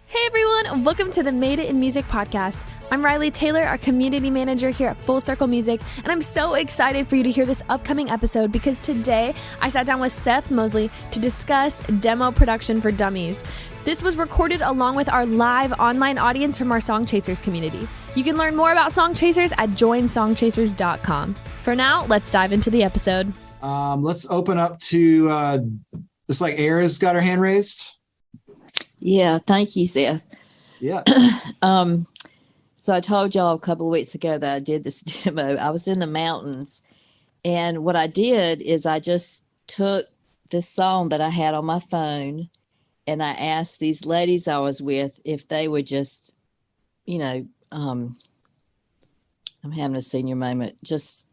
Hey everyone, welcome to the Made It in Music podcast. I'm Riley Taylor, our community manager here at Full Circle Music, and I'm so excited for you to hear this upcoming episode because today I sat down with Seth Mosley to discuss demo production for Dummies. This was recorded along with our live online audience from our Song Chasers community. You can learn more about Song Chasers at joinsongchasers.com. For now, let's dive into the episode. Let's open up to, looks like Aira's got her hand raised. Yeah, thank you, Seth. Yeah. So I told y'all a couple of weeks ago that I did this demo. I was in the mountains, and what I did is I just took this song that I had on my phone, and I asked these ladies I was with if they would just, I'm having a senior moment. Just,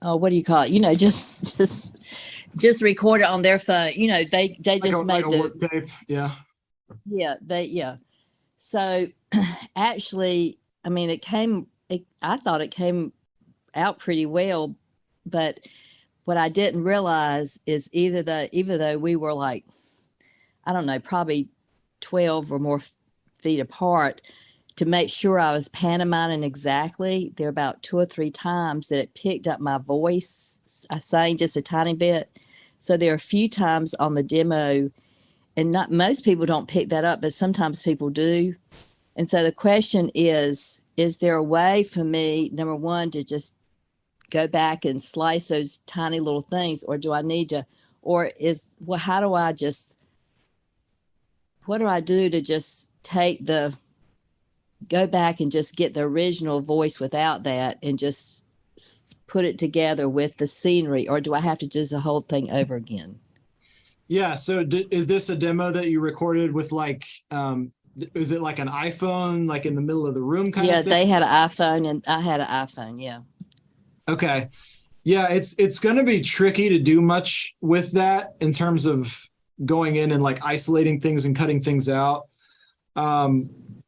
what do you call it? Just record it on their phone. They just made the work tape. Yeah. Yeah. So actually, I mean, I thought it came out pretty well, but what I didn't realize is even though we were like, I don't know, probably 12 or more feet apart, to make sure I was pantomiming exactly, there were about 2 or 3 times that it picked up my voice. I sang just a tiny bit. So there are a few times on the demo, and not most people don't pick that up, but sometimes people do. And so the question is there a way for me, number one, to just go back and slice those tiny little things, or do I need to, what do I do to just go back and just get the original voice without that and just put it together with the scenery, or do I have to do the whole thing over again? Yeah. So is this a demo that you recorded with is it like an iPhone, like in the middle of the room kind of thing? Yeah, they had an iPhone and I had an iPhone. Yeah. Okay. Yeah. It's going to be tricky to do much with that in terms of going in and like isolating things and cutting things out.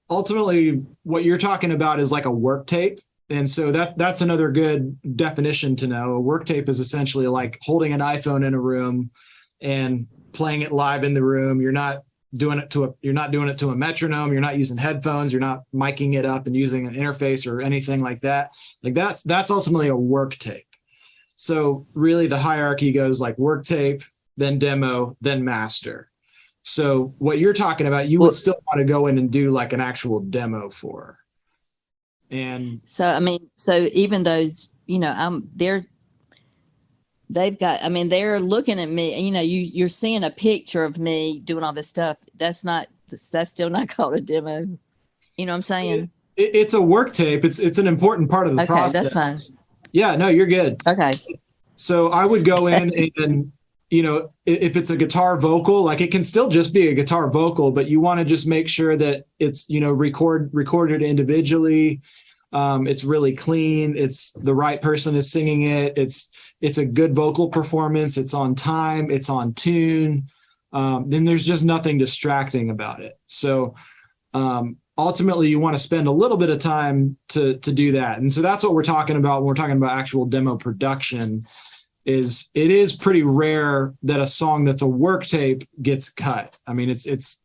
Ultimately, what you're talking about is like a work tape. And so that's another good definition to know. A work tape is essentially like holding an iPhone in a room and playing it live in the room. You're not doing it to a metronome. You're not using headphones. You're not miking it up and using an interface or anything like that. Like that's ultimately a work tape. So really the hierarchy goes like work tape, then demo, then master. So what you're talking about, you would still want to go in and do like an actual demo for. And so even those, they're looking at me, you're seeing a picture of me doing all this stuff. That's still not called a demo. You know what I'm saying? It's a work tape. It's an important part of the process. That's fine. Yeah, no, you're good. Okay. So I would go in and, if it's a guitar vocal, like it can still just be a guitar vocal, but you want to just make sure that it's, recorded individually. It's really clean. It's the right person is singing it. It's a good vocal performance. It's on time. It's on tune. Then there's just nothing distracting about it. So, ultimately you want to spend a little bit of time to do that. And so that's what we're talking about when we're talking about actual demo production. It is pretty rare that a song that's a work tape gets cut. I mean, it's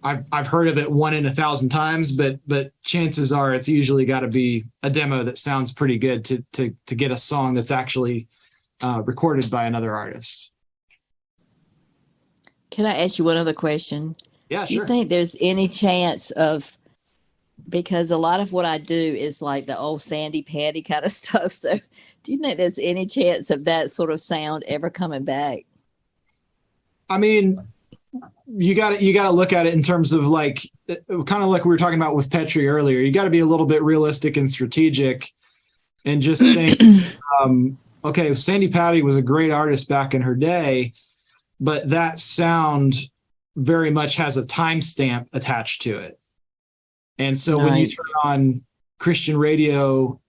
I've heard of it 1 in 1,000 times, but chances are it's usually got to be a demo that sounds pretty good to get a song that's actually recorded by another artist. Can I ask you one other question? Yeah, sure. Do you think there's any chance of, because a lot of what I do is like the old Sandy Patty kind of stuff. So do you think there's any chance of that sort of sound ever coming back? I mean, you got to look at it in terms of like, kind of like we were talking about with Petri earlier. You got to be a little bit realistic and strategic and just think, okay, Sandy Patty was a great artist back in her day, but that sound very much has a timestamp attached to it. And so when you turn on Christian radio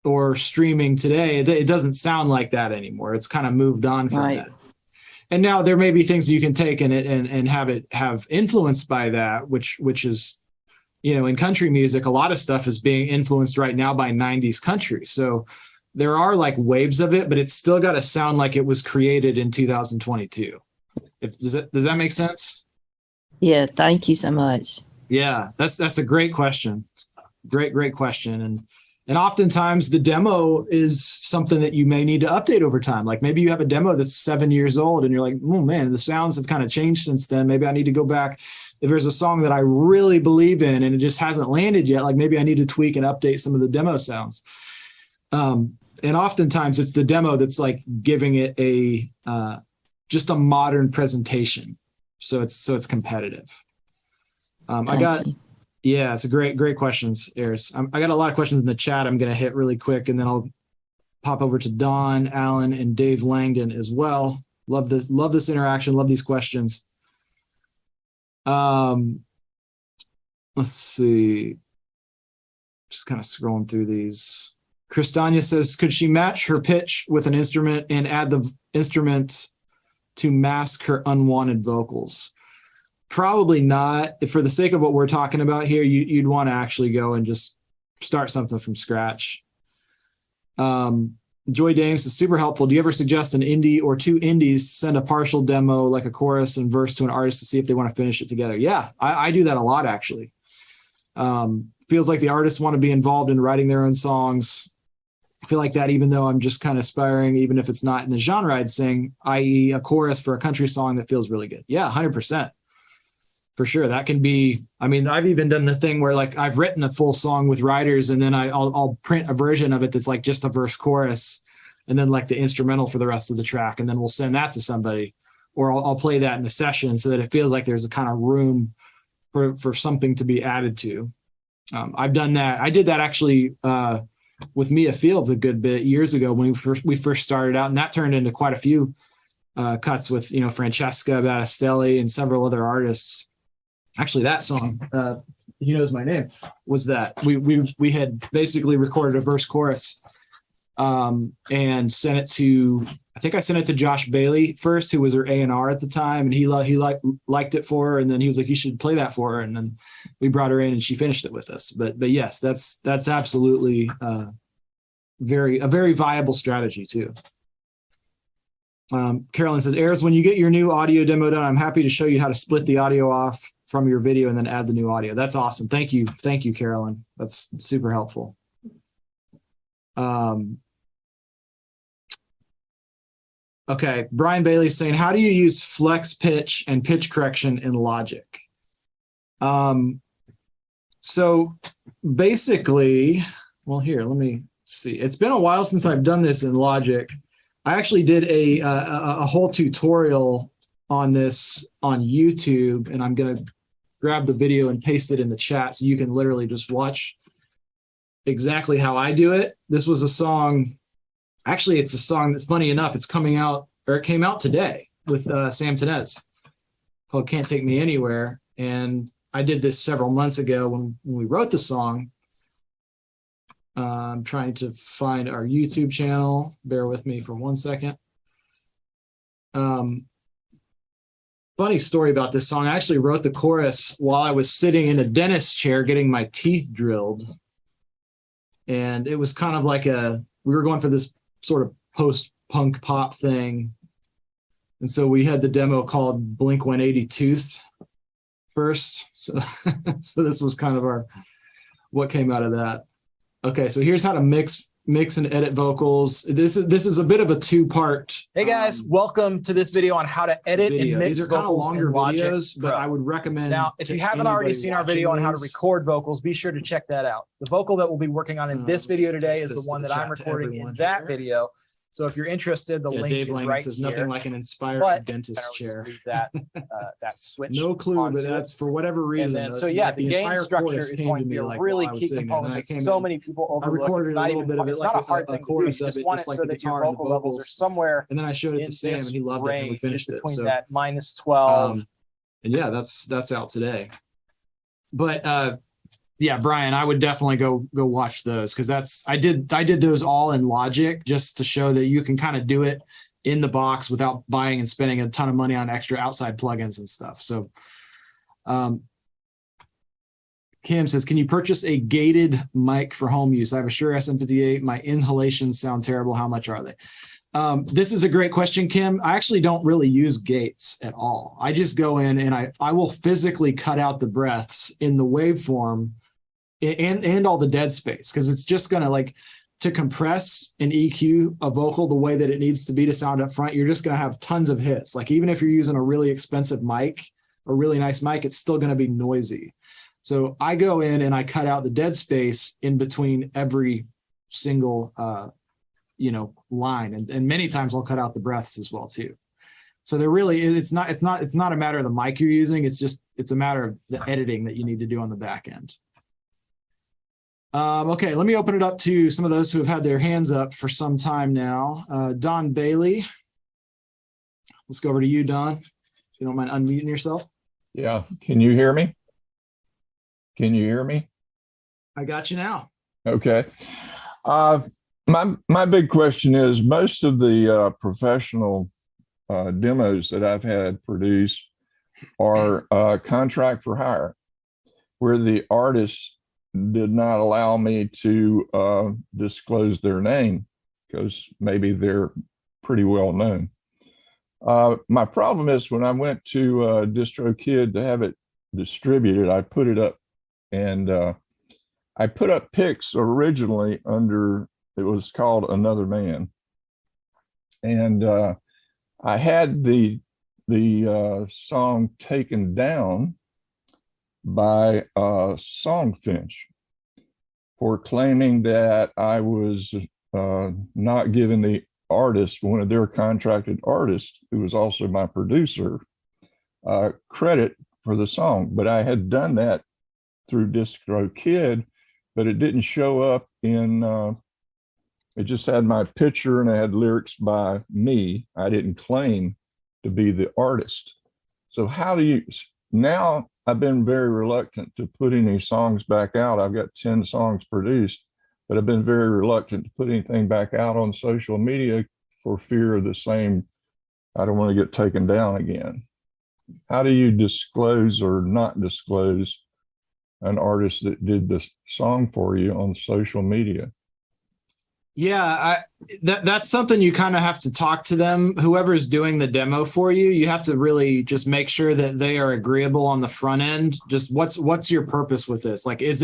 or streaming today, it doesn't sound like that anymore. It's kind of moved on from that. And now there may be things you can take and have it have influenced by that, which is, in country music, a lot of stuff is being influenced right now by 90s country. So there are like waves of it, but it's still got to sound like it was created in 2022. Does that make sense? Yeah. Thank you so much. Yeah, that's a great question. Great question. And oftentimes the demo is something that you may need to update over time. Like maybe you have a demo that's 7 years old and you're like, oh man, the sounds have kind of changed since then. Maybe I need to go back. If there's a song that I really believe in and it just hasn't landed yet, like maybe I need to tweak and update some of the demo sounds. And oftentimes it's the demo that's like giving it just a modern presentation. So it's competitive. Yeah, it's a great questions, Eris. I got a lot of questions in the chat. I'm going to hit really quick, and then I'll pop over to Don, Allen, and Dave Langdon as well. Love this interaction. Love these questions. Let's see. Just kind of scrolling through these. Christania says, could she match her pitch with an instrument and add the instrument to mask her unwanted vocals? Probably not. For the sake of what we're talking about here, you'd want to actually go and just start something from scratch. Joy Dames is super helpful. Do you ever suggest an indie or two indies send a partial demo, like a chorus and verse, to an artist to see if they want to finish it together? Yeah, I do that a lot, actually. Feels like the artists want to be involved in writing their own songs. I feel like that, even though I'm just kind of aspiring, even if it's not in the genre I'd sing, i.e. a chorus for a country song that feels really good. Yeah, 100%. For sure. That can be, I mean, I've even done the thing where like I've written a full song with writers and then I'll print a version of it that's like just a verse chorus and then like the instrumental for the rest of the track. And then we'll send that to somebody, or I'll play that in a session so that it feels like there's a kind of room for something to be added to. I've done that. I did that actually with Mia Fields a good bit years ago when we first started out, and that turned into quite a few cuts with, Francesca Battistelli and several other artists. Actually, that song, He Knows My Name, was that we had basically recorded a verse chorus and sent it to, I think I sent it to Josh Bailey first, who was her A&R at the time, and he liked it for her, and then he was like, you should play that for her, and then we brought her in and she finished it with us. But yes, that's absolutely a very viable strategy too. Carolyn says, Eris, when you get your new audio demo done, I'm happy to show you how to split the audio off from your video and then add the new audio. That's awesome. Thank you, Carolyn. That's super helpful. Okay, Brian Bailey's saying, how do you use flex pitch and pitch correction in Logic? So basically, well, here, let me see. It's been a while since I've done this in Logic. I actually did a whole tutorial on this on YouTube, and I'm going to grab the video and paste it in the chat so you can literally just watch exactly how I do it. This was a song. Actually, it's a song that's, funny enough, it came out today with Sam Tenez, called Can't Take Me Anywhere. And I did this several months ago when we wrote the song. I'm trying to find our YouTube channel. Bear with me for 1 second. Funny story about this song. I actually wrote the chorus while I was sitting in a dentist chair getting my teeth drilled. And it was kind of like we were going for this sort of post-punk pop thing. And so we had the demo called Blink 180 Tooth first. So this was kind of what came out of that. Okay, so here's how to mix and edit vocals. This is a bit of a two-part. Hey guys, welcome to this video on how to edit and mix These are kind of vocals longer in Logic videos, but Pro. I would recommend. Now, if you haven't already seen our video on how to record vocals, be sure to check that out. The vocal that we'll be working on in this video today is the one that I'm recording in that video. So if you're interested, the link Dave is Langdon right says here. nothing like an inspired But dentist chair. leave that switch. No clue, onto but it. that's for whatever reason. And then, so yeah, the gain entire structure chorus is came going to me, be a like, really while I was key sitting there, and component I came that so in. many people I overlook. recorded It's a not little even bit of it, it's like not a hard thing to do. You chorus of just it, want just it like so the that your guitar and the vocal levels are vocals. somewhere And then I showed it in to Sam, and this he loved it, and we range, finished it. between So, that minus 12. and yeah, that's out today. But yeah, Brian, I would definitely go watch those, because I did those all in Logic just to show that you can kind of do it in the box without buying and spending a ton of money on extra outside plugins and stuff. So Kim says, can you purchase a gated mic for home use? I have a Shure SM58. My inhalations sound terrible. How much are they? This is a great question, Kim. I actually don't really use gates at all. I just go in and I will physically cut out the breaths in the waveform and all the dead space, because it's just going to, like, to compress and EQ a vocal the way that it needs to be to sound up front, you're just going to have tons of hits. Like, even if you're using a really expensive mic, a really nice mic, it's still going to be noisy. So I go in and I cut out the dead space in between every single, line. And many times I'll cut out the breaths as well too. So there really, it's not a matter of the mic you're using. It's a matter of the editing that you need to do on the back end. Okay, let me open it up to some of those who have had their hands up for some time now. Don Bailey. Let's go over to you, Don, if you don't mind unmuting yourself. Yeah. Can you hear me? Can you hear me? I got you now. Okay. My big question is, most of the professional demos that I've had produced are contract for hire, where the artist did not allow me to disclose their name because maybe they're pretty well known. My problem is, when I went to DistroKid to have it distributed, I put it up, and I put up pics originally under, it was called Another Man. And I had the song taken down by Songfinch for claiming that I was not giving the artist, one of their contracted artists, who was also my producer, credit for the song. But I had done that through DistroKid, but it didn't show up in, it just had my picture and it had lyrics by me. I didn't claim to be the artist. So how do you, now I've been very reluctant to put any songs back out. I've got 10 songs produced, but I've been very reluctant to put anything back out on social media for fear of the same, I don't want to get taken down again. How do you disclose or not disclose an artist that did the song for you on social media? Yeah, that's something you kind of have to talk to them. Whoever's doing the demo for you, you have to really just make sure that they are agreeable on the front end. Just what's your purpose with this? Like, this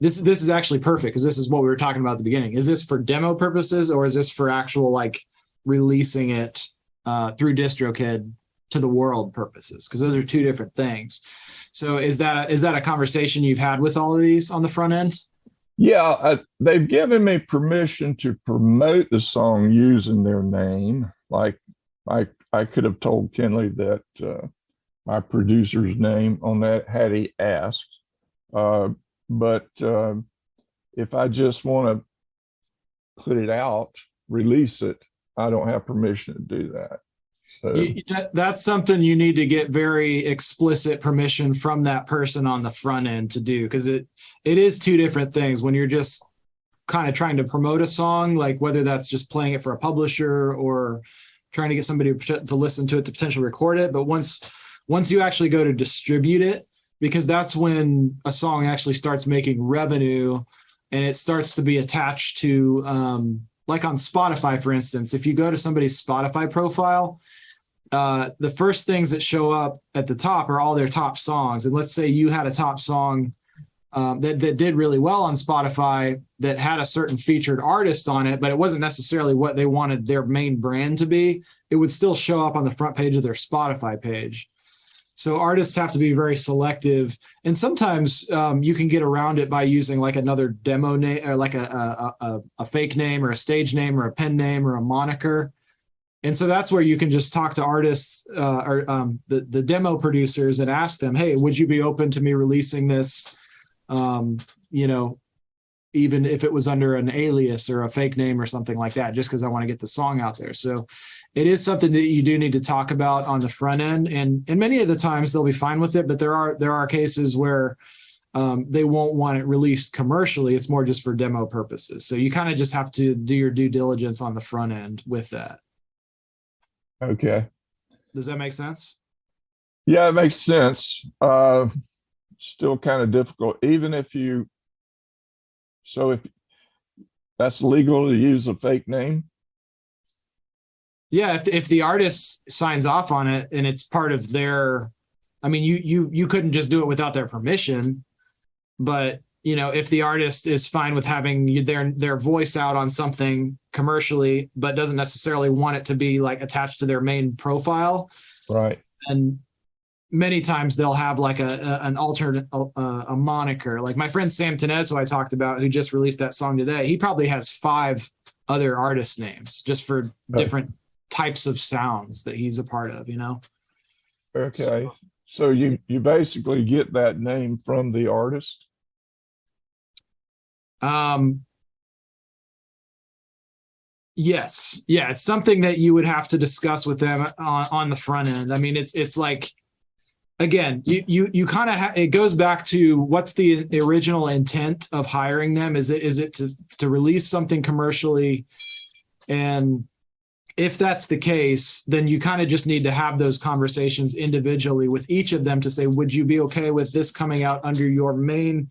is actually perfect, because this is what we were talking about at the beginning. Is this for demo purposes, or is this for actual, like, releasing it through DistroKid to the world purposes? Because those are two different things. So is that a conversation you've had with all of these on the front end? Yeah, they've given me permission to promote the song using their name. Like, I could have told Kenley that my producer's name on that had he asked. But if I just want to put it out, release it, I don't have permission to do that. So that's something you need to get very explicit permission from that person on the front end to do, because it is two different things. When you're just kind of trying to promote a song, like whether that's just playing it for a publisher or trying to get somebody to listen to it to potentially record it. But once you actually go to distribute it, because that's when a song actually starts making revenue and it starts to be attached to, like on Spotify, for instance, if you go to somebody's Spotify profile, the first things that show up at the top are all their top songs. And let's say you had a top song that did really well on Spotify that had a certain featured artist on it, but it wasn't necessarily what they wanted their main brand to be. It would still show up on the front page of their Spotify page. So artists have to be very selective. And sometimes you can get around it by using like another demo name, or like a fake name, or a stage name, or a pen name, or a moniker. And so that's where you can just talk to artists or the demo producers and ask them, hey, would you be open to me releasing this, even if it was under an alias or a fake name or something like that, just because I want to get the song out there. So it is something that you do need to talk about on the front end. And many of the times they'll be fine with it, but there are cases where they won't want it released commercially. It's more just for demo purposes. So you kind of just have to do your due diligence on the front end with that. okay. Does that make sense? Yeah, it makes sense. Still kind of difficult, even if so if that's legal to use a fake name. Yeah, if the artist signs off on it and it's part of their, I mean, you couldn't just do it without their permission, but you know, if the artist is fine with having their voice out on something commercially, but doesn't necessarily want it to be like attached to their main profile, Right. and many times they'll have like an alternate a moniker. Like my friend Sam Tenez, who I talked about, who just released that song today, he probably has 5 other artist names just for different types of sounds that he's a part of, you know? Okay. So you basically get that name from the artist? Yes. Yeah. It's something that you would have to discuss with them on the front end. I mean, it's like, again, you kind of it goes back to what's the original intent of hiring them? Is it to release something commercially? And if that's the case, then you kind of just need to have those conversations individually with each of them to say, would you be okay with this coming out under your main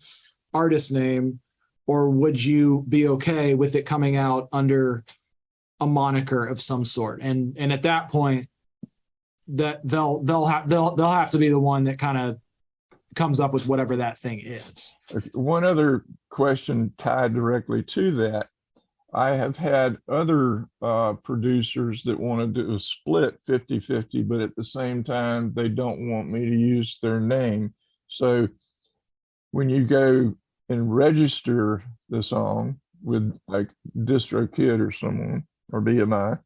artist name? Or would you be okay with it coming out under a moniker of some sort? And at that point, that they'll have to be the one that kind of comes up with whatever that thing is. One other question tied directly to that. I have had other producers that want to do a split 50-50, but at the same time, they don't want me to use their name. So when you go and register the song with like DistroKid or someone or BMI,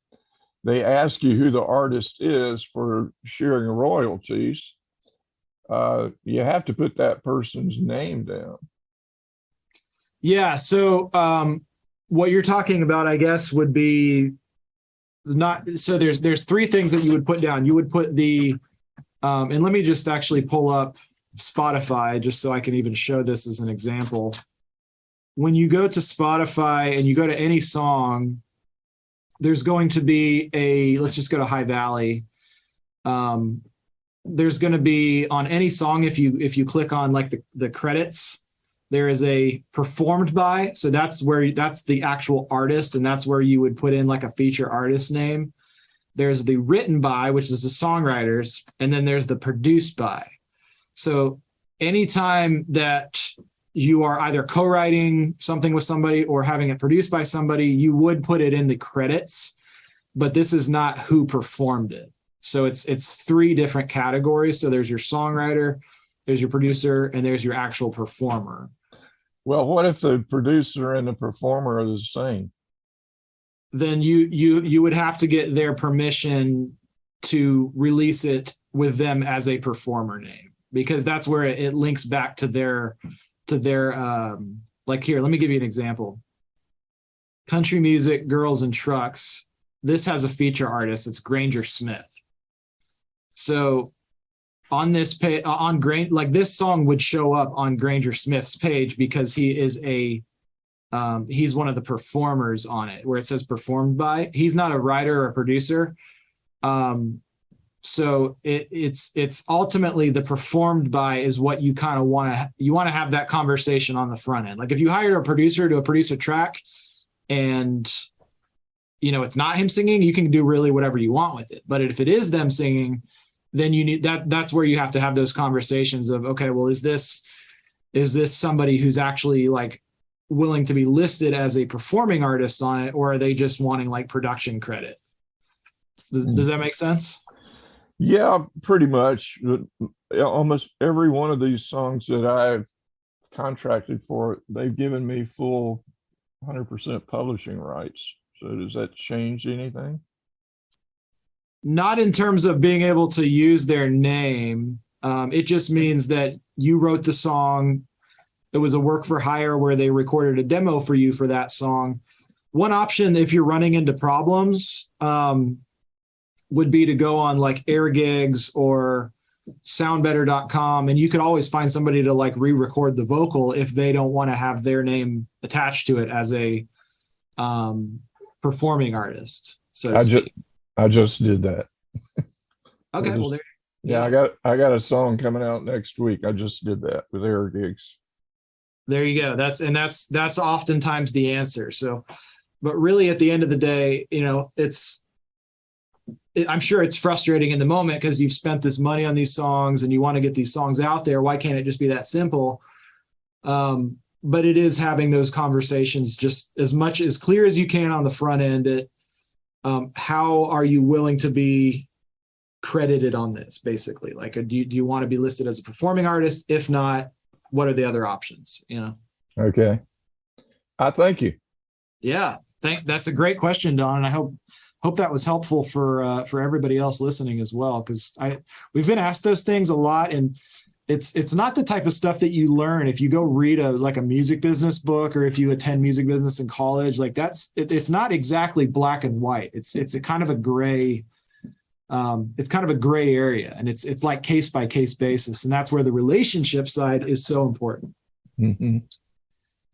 they ask you who the artist is for sharing royalties. You have to put that person's name down. Yeah. So what you're talking about, I guess, would be not. So there's 3 things that you would put down. You would put the, and let me just actually pull up Spotify just so I can even show this as an example. When you go to Spotify and you go to any song, there's going to be let's just go to High Valley. There's going to be on any song, if you click on like the credits, there is a performed by. So that's the actual artist. And that's where you would put in like a feature artist name. There's the written by, which is the songwriters. And then there's the produced by. So anytime that you are either co-writing something with somebody or having it produced by somebody, you would put it in the credits, but this is not who performed it. So it's 3 different categories. So there's your songwriter, there's your producer, and there's your actual performer. Well, what if the producer and the performer are the same? Then you would have to get their permission to release it with them as a performer name, because that's where it links back to their like, here, let me give you an example. Country music, girls and trucks. This has a feature artist. It's Granger Smith. So on this page, like this song would show up on Granger Smith's page because he is he's one of the performers on it, where it says performed by. He's not a writer or a producer. So it's ultimately the performed by is what you kind of want to have that conversation on the front end. Like if you hired a producer to produce a track and it's not him singing, you can do really whatever you want with it. But if it is them singing, then you need that's where you have to have those conversations of, okay, well, is this somebody who's actually like willing to be listed as a performing artist on it, or are they just wanting like production credit? Does that make sense? Yeah, pretty much. Almost every one of these songs that I've contracted for, they've given me full 100% publishing rights. So does that change anything? Not in terms of being able to use their name. It just means that you wrote the song. It was a work for hire where they recorded a demo for you for that song. One option, if you're running into problems, would be to go on like Air Gigs or soundbetter.com, and you could always find somebody to like re-record the vocal if they don't want to have their name attached to it as a performing artist. So I just did that. Okay, well, I got a song coming out next week. I just did that with Air Gigs. There you go. That's oftentimes the answer. So, but really at the end of the day, I'm sure it's frustrating in the moment because you've spent this money on these songs and you want to get these songs out there. Why can't it just be that simple? But it is having those conversations just as clear as you can on the front end that how are you willing to be credited on this, basically? Like, do you want to be listed as a performing artist? If not, what are the other options? Okay. I thank you. Yeah. That's a great question, Don. And I hope that was helpful for everybody else listening as well. Cause we've been asked those things a lot, and it's not the type of stuff that you learn if you go read a music business book, or if you attend music business in college. Like it's not exactly black and white. It's a kind of a gray, it's kind of a gray area, and it's like case by case basis. And that's where the relationship side is so important. Mm-hmm.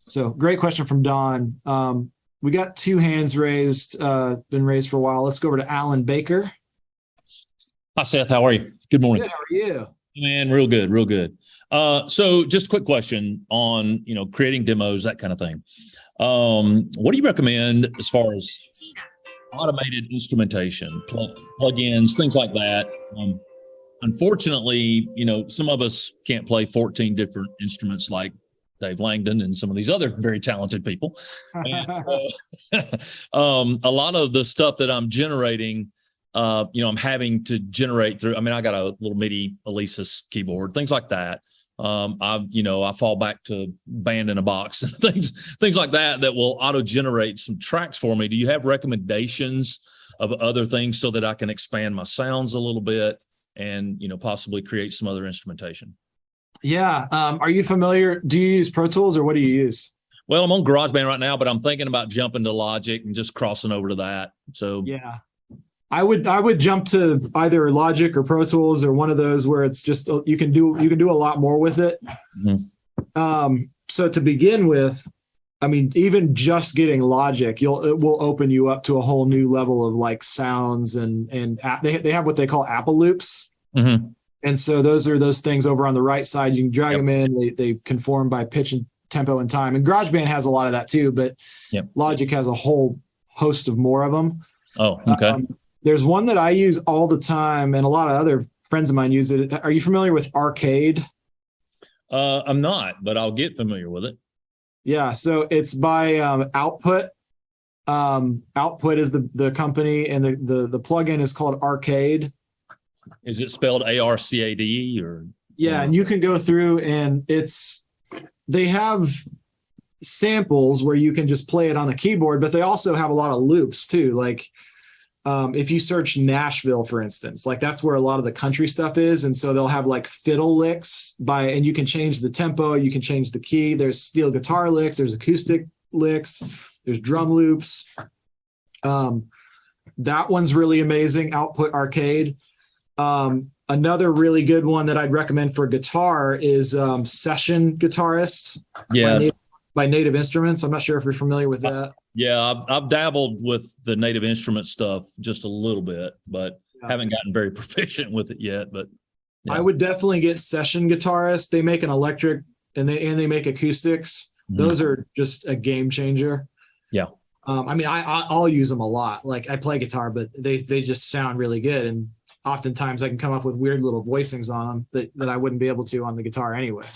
So great question from Don. We got 2 hands raised, been raised for a while. Let's go over to Alan Baker. Hi, Seth. How are you? Good morning. Good. How are you? Man, real good, real good. So just a quick question on, creating demos, that kind of thing. What do you recommend as far as automated instrumentation, plugins, things like that? Unfortunately, some of us can't play 14 different instruments like Dave Langdon and some of these other very talented people. And, a lot of the stuff that I'm generating, I'm having to generate through. I mean, I got a little MIDI Alesis keyboard, things like that. I fall back to Band in a Box and things like that will auto generate some tracks for me. Do you have recommendations of other things so that I can expand my sounds a little bit and, possibly create some other instrumentation? Yeah. Are you familiar? Do you use Pro Tools, or what do you use? Well, I'm on GarageBand right now, but I'm thinking about jumping to Logic and just crossing over to that. So yeah. I would jump to either Logic or Pro Tools, or one of those where it's just you can do a lot more with it. Mm-hmm. So to begin with, I mean, even just getting Logic, it will open you up to a whole new level of like sounds, and they have what they call Apple loops. Mm-hmm. And so those are those things over on the right side. You can drag them in. They conform by pitch and tempo and time. And GarageBand has a lot of that too, but Logic has a whole host of more of them. Oh, okay. There's one that I use all the time, and a lot of other friends of mine use it. Are you familiar with Arcade? I'm not, but I'll get familiar with it. Yeah. So it's by Output. Output is the company, and the plugin is called Arcade. Is it spelled ARCADE or? Yeah. And you can go through, and they have samples where you can just play it on a keyboard, but they also have a lot of loops too. Like, if you search Nashville, for instance, like that's where a lot of the country stuff is. And so they'll have like fiddle licks and you can change the tempo, you can change the key. There's steel guitar licks, there's acoustic licks, there's drum loops. That one's really amazing. Output Arcade. Another really good one that I'd recommend for guitar is Session Guitarist by Native Instruments. I'm not sure if you're familiar with that. Yeah, I've dabbled with the Native Instrument stuff just a little bit, but haven't gotten very proficient with it yet. But I would definitely get Session Guitarist. They make an electric and they make acoustics. Mm-hmm. Those are just a game changer. Yeah. I mean, I'll use them a lot. Like I play guitar, but they just sound really good. And oftentimes I can come up with weird little voicings on them that I wouldn't be able to on the guitar anyway.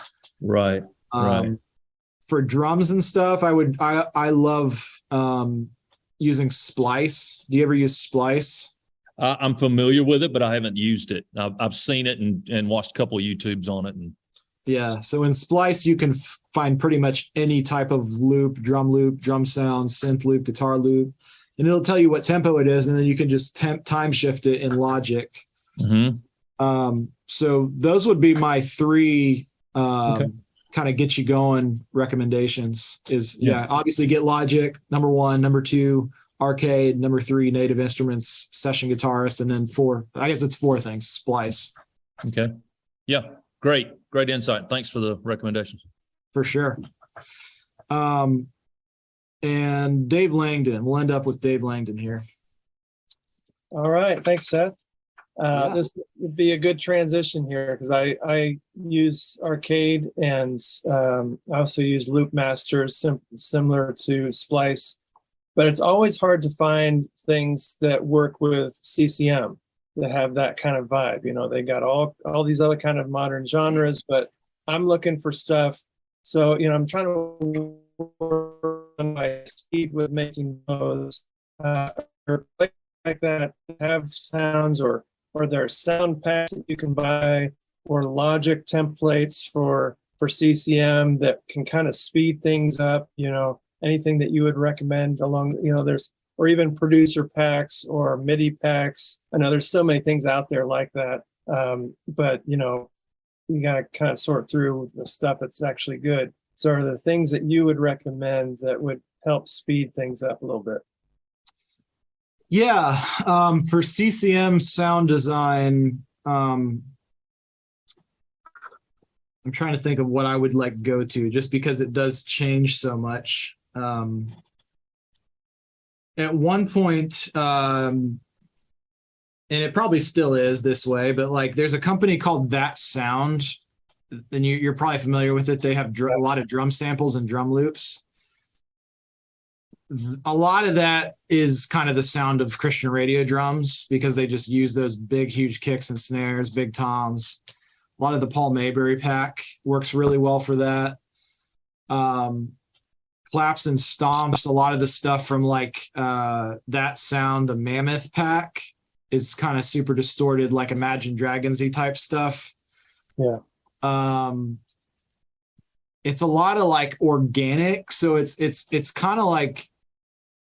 Right. Right. For drums and stuff, I love using Splice. Do you ever use Splice? I'm familiar with it, but I haven't used it. I've seen it and watched a couple of YouTubes on it. Yeah. So in Splice, you can find pretty much any type of loop, drum sound, synth loop, guitar loop, and it'll tell you what tempo it is. And then you can just time shift it in Logic. Mm-hmm. So those would be my 3 kind of get you going recommendations is obviously get Logic, number 1, number 2, Arcade, number 3, Native Instruments, Session Guitarist, and then 4, I guess it's 4 things, Splice. Okay. Yeah. Great insight. Thanks for the recommendations. For sure. And Dave Langdon, we'll end up with Dave Langdon here. All right. Thanks, Seth. This would be a good transition here because I use Arcade and I also use Loop Masters, similar to Splice. but it's always hard to find things that work with CCM that have that kind of vibe. You know, they got all these other kind of modern genres, but I'm looking for stuff. So, you know, I'm trying to work on my speed with making those or like that, have sounds, or there are sound packs that you can buy, or Logic templates for CCM that can kind of speed things up. You know, anything that you would recommend along, you know, there's, or even producer packs or MIDI packs. I know there's so many things out there like that. But, you know, you got to kind of sort through the stuff that's actually good. So are there things that you would recommend that would help speed things up a little bit? Yeah. For CCM sound design, I'm trying to think of what I would like go to, just because it does change so much. At one point, and it probably still is this way, but like there's a company called That Sound, and you're probably familiar with it. They have a lot of drum samples and drum loops. A lot of that is kind of the sound of Christian radio drums, because they just use those big, huge kicks and snares, big toms. A lot of the Paul Maybury pack works really well for that. Claps and stomps, a lot of the stuff from like That Sound, the Mammoth pack is kind of super distorted, like Imagine Dragons-y type stuff. Yeah. It's a lot of like organic. So it's kind of like,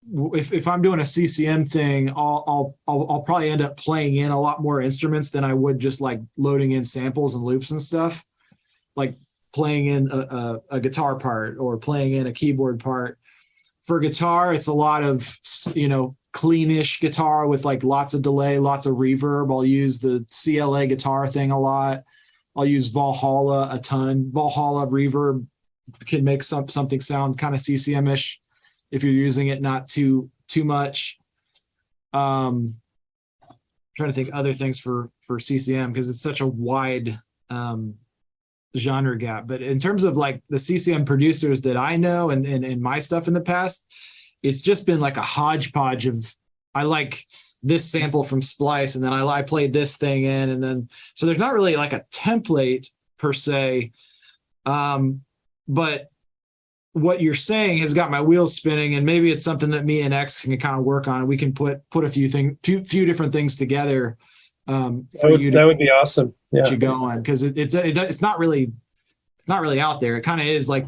if I'm doing a CCM thing, I'll probably end up playing in a lot more instruments than I would just like loading in samples and loops and stuff, like playing in a guitar part or playing in a keyboard part. For guitar, it's a lot of, you know, cleanish guitar with like lots of delay, lots of reverb. I'll use the CLA guitar thing a lot. I'll use Valhalla a ton. Valhalla reverb can make something sound kind of CCM-ish if you're using it not too much. Trying to think other things for CCM, because it's such a wide genre gap. But in terms of like the CCM producers that I know and my stuff in the past, it's just been like a hodgepodge of, I like this sample from Splice, and then I played this thing in, and then, so there's not really like a template per se. But what you're saying has got my wheels spinning, and maybe it's something that me and X can kind of work on. We can put a few different things together for you. That would be awesome. Yeah. Get you going, because it's not really out there. It kind of is like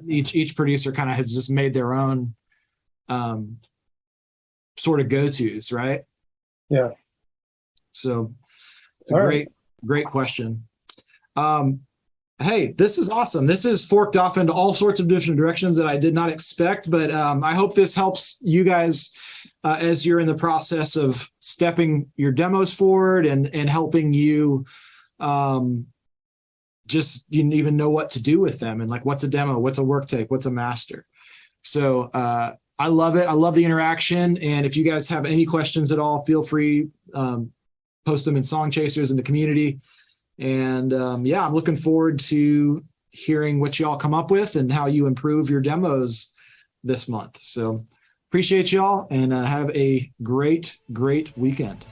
each producer kind of has just made their own sort of go-tos, right? Yeah. So it's a great question. Hey, this is awesome. This is forked off into all sorts of different directions that I did not expect, but I hope this helps you guys as you're in the process of stepping your demos forward and helping you just even know what to do with them, and like what's a demo, what's a work tape, what's a master. So I love it. I love the interaction. And if you guys have any questions at all, feel free, post them in Song Chasers in the community. And yeah, I'm looking forward to hearing what y'all come up with and how you improve your demos this month. So appreciate y'all, and have a great weekend.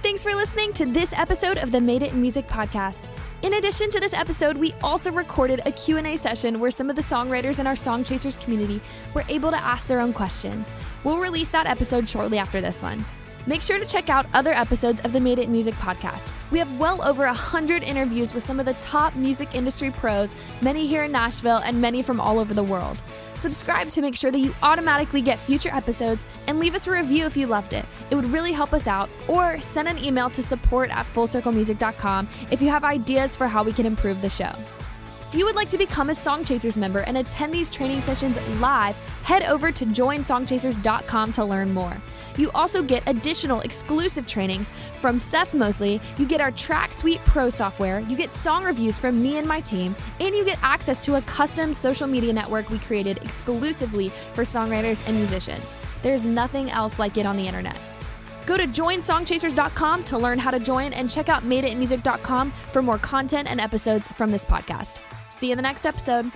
Thanks for listening to this episode of the Made It in Music podcast. In addition to this episode, we also recorded a Q&A session where some of the songwriters in our Song Chasers community were able to ask their own questions. We'll release that episode shortly after this one. Make sure to check out other episodes of the Made It in Music podcast. We have well over 100 interviews with some of the top music industry pros, many here in Nashville and many from all over the world. Subscribe to make sure that you automatically get future episodes, and leave us a review if you loved it. It would really help us out. Or send an email to support@fullcirclemusic.com if you have ideas for how we can improve the show. If you would like to become a Song Chasers member and attend these training sessions live, head over to joinsongchasers.com to learn more. You also get additional exclusive trainings from Seth Mosley, you get our Track Suite Pro software, you get song reviews from me and my team, and you get access to a custom social media network we created exclusively for songwriters and musicians. There's nothing else like it on the internet. Go to joinsongchasers.com to learn how to join, and check out madeitmusic.com for more content and episodes from this podcast. See you in the next episode.